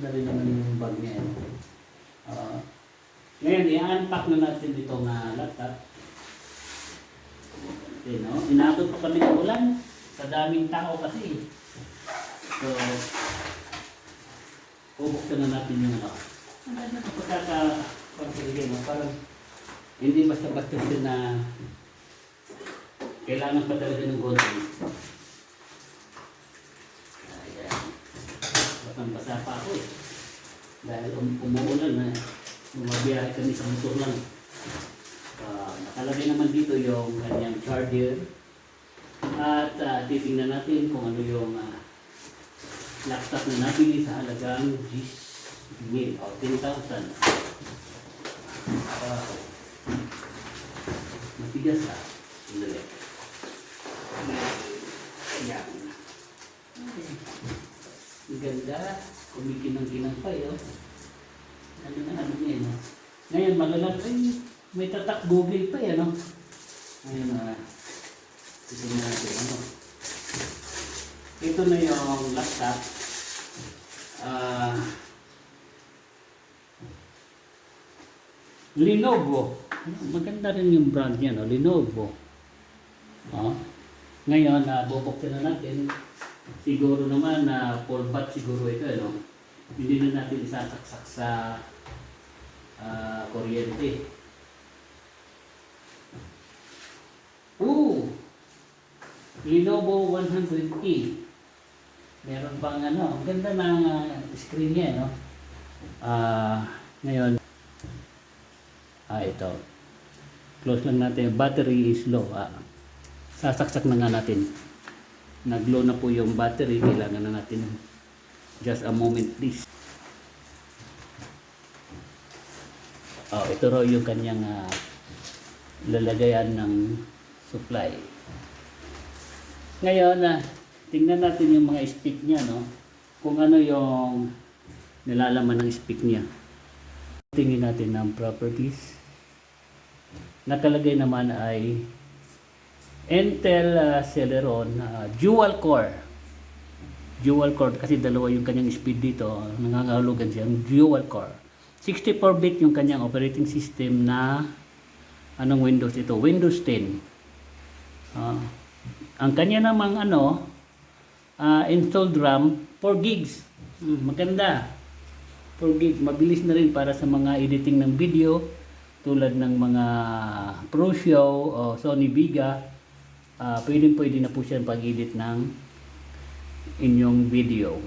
na rin naman yung bag niya. Ngayon, i-unpack na natin itong laptop. Okay, no? Inabot pa kami ng ulan. Sa daming tao kasi. So, bubuksan na natin yung ang ganda ng pagkaka-pagkaligay, no? Parang hindi basta-basta siya na kailangan pa talaga ng gonting. Ayan. Basang-basa pa ako eh. Dahil umuulan na. Bumabiyahe kami sa motor lang. Nakalagay naman dito yung kanyang charger. At titingnan natin kung ano yung laptop na nabili sa halagang 10,000 o 10,000. Matigas ha. Sandali. Ayan. Ang ganda. Kumikinang-kinang pa yun. Ano niya, no? Ngayon, malalag, ay, may tatak Google pa yan, no? Ngayon, ito na natin, ano? Ito na yung laptop. Lenovo. Maganda rin yung brand niya, no? Lenovo. Ngayon, bubuksan na natin. Siguro naman na full bat siguro ito, no? Hindi na natin isasaksak sa kuryente. Lenovo 100E. Meron pang ang ganda ng screen niya, no? Ngayon, ito. Close lang natin. Battery is low. Sasaksak na nga natin. Nag-low na po yung battery. Kailangan na natin. Just a moment, please. Ito raw yung kanyang lalagayan ng supply. Ngayon, tingnan natin yung mga speak niya, no? Kung ano yung nilalaman ng speak niya. Tingnan natin ng properties. Nakalagay naman ay Intel Celeron dual core. Dual core kasi dalawa yung kanyang speed dito. Nangangahulugan siya ng dual core. 64-bit yung kanyang operating system na anong Windows ito? Windows 10. Ang kanya namang installed RAM 4 gigs. Maganda. 4 gig. Mabilis na rin para sa mga editing ng video tulad ng mga ProShow o Sony Vegas. Pwede na po siya pag-edit ng inyong video.